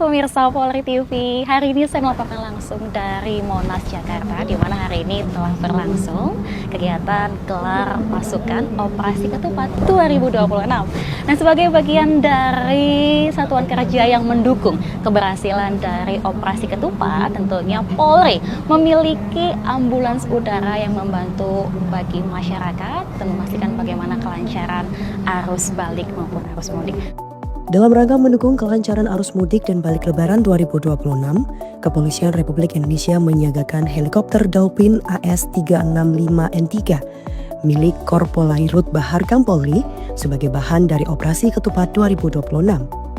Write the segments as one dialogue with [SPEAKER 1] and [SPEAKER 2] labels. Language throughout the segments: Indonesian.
[SPEAKER 1] pemirsa Polri TV, hari ini saya melaporkan langsung dari Monas, Jakarta, di mana hari ini telah berlangsung kegiatan gelar pasukan Operasi Ketupat 2026. Nah, sebagai bagian dari satuan kerja yang mendukung keberhasilan dari Operasi Ketupat, tentunya Polri memiliki ambulans udara yang membantu bagi masyarakat dan memastikan bagaimana kelancaran arus balik maupun arus mudik.
[SPEAKER 2] Dalam rangka mendukung kelancaran arus mudik dan balik lebaran 2026, Kepolisian Republik Indonesia menyiagakan helikopter Dolphin AS365N3 milik Korpolairut Bahar Kampolri sebagai bahan dari Operasi Ketupat 2026.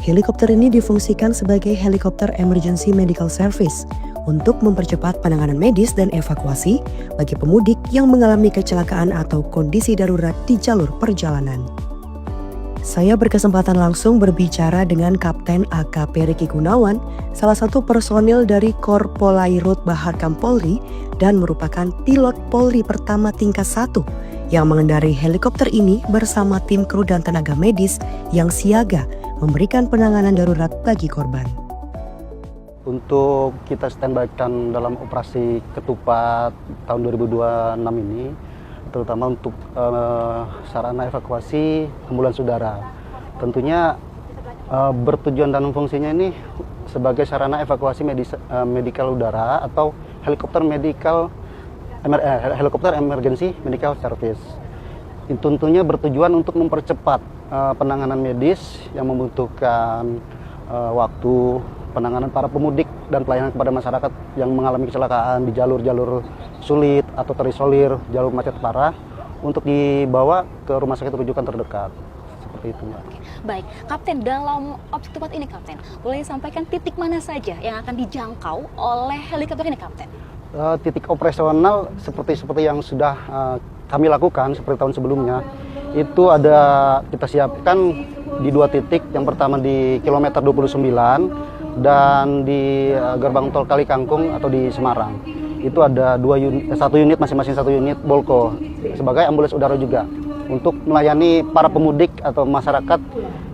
[SPEAKER 2] Helikopter ini difungsikan sebagai helikopter emergency medical service untuk mempercepat penanganan medis dan evakuasi bagi pemudik yang mengalami kecelakaan atau kondisi darurat di jalur perjalanan. Saya berkesempatan langsung berbicara dengan Kapten AKP Riki Gunawan, salah satu personil dari Korpolairut Bahar Kampolri dan merupakan pilot Polri pertama tingkat 1 yang mengendarai helikopter ini bersama tim kru dan tenaga medis yang siaga memberikan penanganan darurat bagi korban.
[SPEAKER 3] Untuk kita standby-kan dalam operasi Ketupat tahun 2026 ini, terutama untuk sarana evakuasi ambulans udara. Tentunya bertujuan dan fungsinya ini sebagai sarana evakuasi medikal udara atau helikopter emergency medical service. Itu tentunya bertujuan untuk mempercepat penanganan medis yang membutuhkan waktu penanganan para pemudik dan pelayanan kepada masyarakat yang mengalami kecelakaan di jalur-jalur sulit atau terisolir, jalur macet parah, untuk dibawa ke rumah sakit rujukan terdekat. Seperti itu, Mbak.
[SPEAKER 1] Baik, Kapten, dalam Operasi Ketupat ini, Kapten, boleh sampaikan titik mana saja yang akan dijangkau oleh helikopter ini, Kapten?
[SPEAKER 3] Titik operasional seperti yang sudah kami lakukan seperti tahun sebelumnya, itu ada kita siapkan di 2 titik. Yang pertama di kilometer 29 dan di gerbang tol Kali Kangkung atau di Semarang. Itu ada 1 unit masing-masing 1 unit Bolko sebagai ambulans udara juga untuk melayani para pemudik atau masyarakat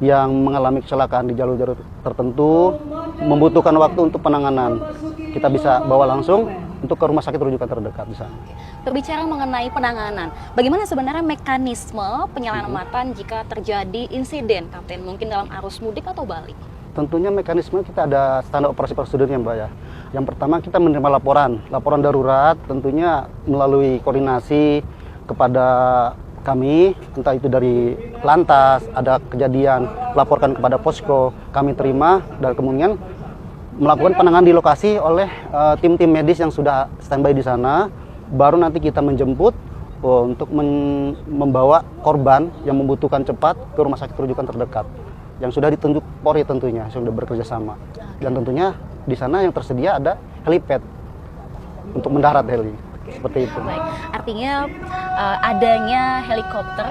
[SPEAKER 3] yang mengalami kecelakaan di jalur-jalur tertentu, membutuhkan waktu untuk penanganan. Kita bisa bawa langsung untuk ke rumah sakit rujukan terdekat di sana.
[SPEAKER 1] Berbicara mengenai penanganan, bagaimana sebenarnya mekanisme penyelamatan jika terjadi insiden, Kapten, mungkin dalam arus mudik atau balik?
[SPEAKER 3] Tentunya mekanisme kita ada standar operasi prosedurnya, Mbak, ya. Yang pertama kita menerima laporan darurat, tentunya melalui koordinasi kepada kami, entah itu dari Lantas, ada kejadian, laporkan kepada posko, kami terima dan kemudian melakukan penanganan di lokasi oleh tim-tim medis yang sudah standby di sana. Baru nanti kita menjemput untuk membawa korban yang membutuhkan cepat ke rumah sakit rujukan terdekat yang sudah ditunjuk Polri, tentunya sudah bekerja sama. Dan tentunya di sana yang tersedia ada helipad untuk mendarat heli. Seperti itu.
[SPEAKER 1] Baik, artinya adanya helikopter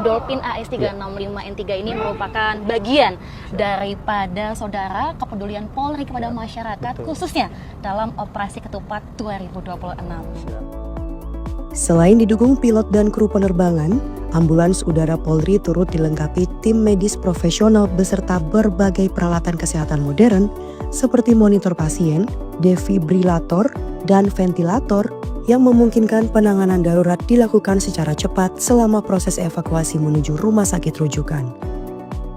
[SPEAKER 1] Dolphin AS365N3 ini merupakan bagian daripada saudara kepedulian Polri kepada masyarakat. Betul. Khususnya dalam Operasi Ketupat 2026.
[SPEAKER 2] Selain didukung pilot dan kru penerbangan, ambulans udara Polri turut dilengkapi tim medis profesional beserta berbagai peralatan kesehatan modern seperti monitor pasien, defibrilator, dan ventilator yang memungkinkan penanganan darurat dilakukan secara cepat selama proses evakuasi menuju rumah sakit rujukan.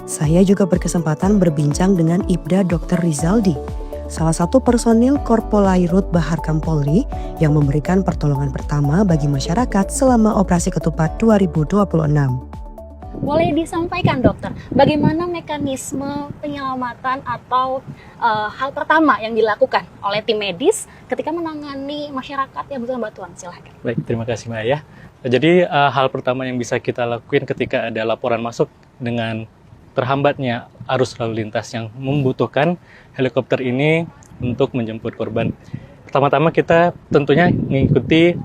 [SPEAKER 2] Saya juga berkesempatan berbincang dengan Ibda Dr. Rizaldi, salah satu personil Korpolairut Bahar Kampolri yang memberikan pertolongan pertama bagi masyarakat selama Operasi Ketupat 2026.
[SPEAKER 1] Boleh disampaikan, Dokter, bagaimana mekanisme penyelamatan atau hal pertama yang dilakukan oleh tim medis ketika menangani masyarakat yang butuh bantuan? Silahkan.
[SPEAKER 4] Baik, terima kasih, Mbak ya. Jadi hal pertama yang bisa kita lakukan ketika ada laporan masuk dengan terhambatnya arus lalu lintas yang membutuhkan helikopter ini untuk menjemput korban. Pertama-tama kita tentunya mengikuti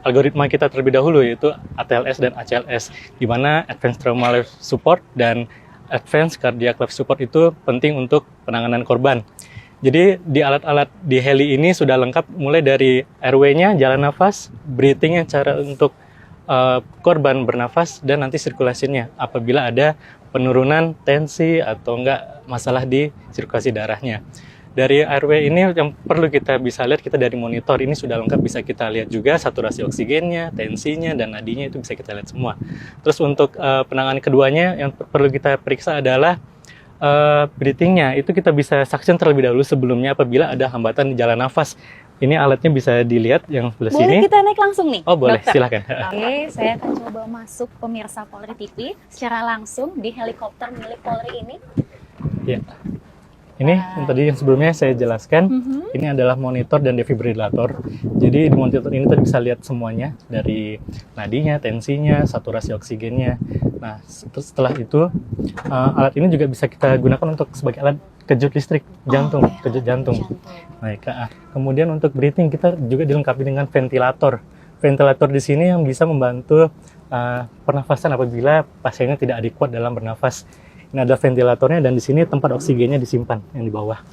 [SPEAKER 4] algoritma kita terlebih dahulu, yaitu ATLS dan ACLS, di mana Advanced Trauma Life Support dan Advanced Cardiac Life Support itu penting untuk penanganan korban. Jadi di alat-alat di heli ini sudah lengkap, mulai dari airway-nya, jalan nafas, breathing-nya, cara untuk korban bernafas, dan nanti sirkulasinya apabila ada penurunan tensi atau enggak masalah di sirkulasi darahnya. Dari airway ini yang perlu kita bisa lihat, kita dari monitor ini sudah lengkap, bisa kita lihat juga saturasi oksigennya, tensinya, dan nadinya itu bisa kita lihat semua. Terus untuk penanganan keduanya yang perlu kita periksa adalah breathingnya. Itu kita bisa suction terlebih dahulu sebelumnya apabila ada hambatan di jalan nafas. Ini alatnya bisa dilihat yang sebelah sini.
[SPEAKER 1] Boleh kita naik langsung nih?
[SPEAKER 4] Oh boleh,
[SPEAKER 1] Dokter?
[SPEAKER 4] silahkan.
[SPEAKER 1] Oke, saya akan coba masuk pemirsa Polri TV secara langsung di helikopter milik Polri ini.
[SPEAKER 4] Ya. Ini yang tadi yang sebelumnya saya jelaskan, ini adalah monitor dan defibrilator. Jadi di monitor ini kita bisa lihat semuanya, dari nadinya, tensinya, saturasi oksigennya. Nah, setelah itu alat ini juga bisa kita gunakan untuk sebagai alat kejut listrik jantung, kejut jantung. Baik, kemudian untuk breathing kita juga dilengkapi dengan ventilator. Ventilator di sini yang bisa membantu pernafasan apabila pasiennya tidak adekuat dalam bernafas. Ini ada ventilatornya dan di sini tempat oksigennya disimpan yang di bawah.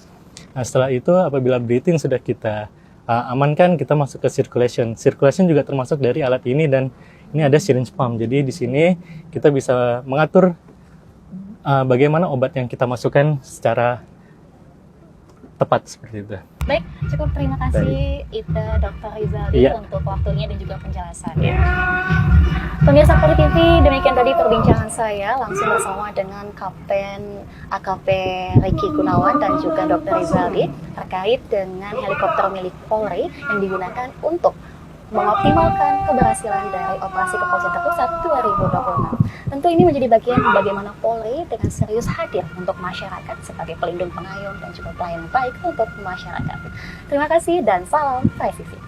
[SPEAKER 4] Nah, setelah itu apabila breathing sudah kita amankan, kita masuk ke circulation. Circulation juga termasuk dari alat ini dan ini ada syringe pump. Jadi di sini kita bisa mengatur bagaimana obat yang kita masukkan secara tepat seperti itu.
[SPEAKER 1] Baik, cukup terima kasih Ita Dr. Rizaldi untuk waktunya dan juga penjelasannya. Pemirsa Polri TV, demikian tadi perbincangan saya langsung bersama dengan Kapten AKP Ricky Gunawan dan juga Dr. Rizaldi terkait dengan helikopter milik Polri yang digunakan untuk mengoptimalkan keberhasilan dari operasi Kepolisian Terpusat 2026. Tentu ini menjadi bagian bagaimana Polri dengan serius hadir untuk masyarakat sebagai pelindung pengayom dan juga pelayanan baik untuk masyarakat. Terima kasih dan salam Trivisi.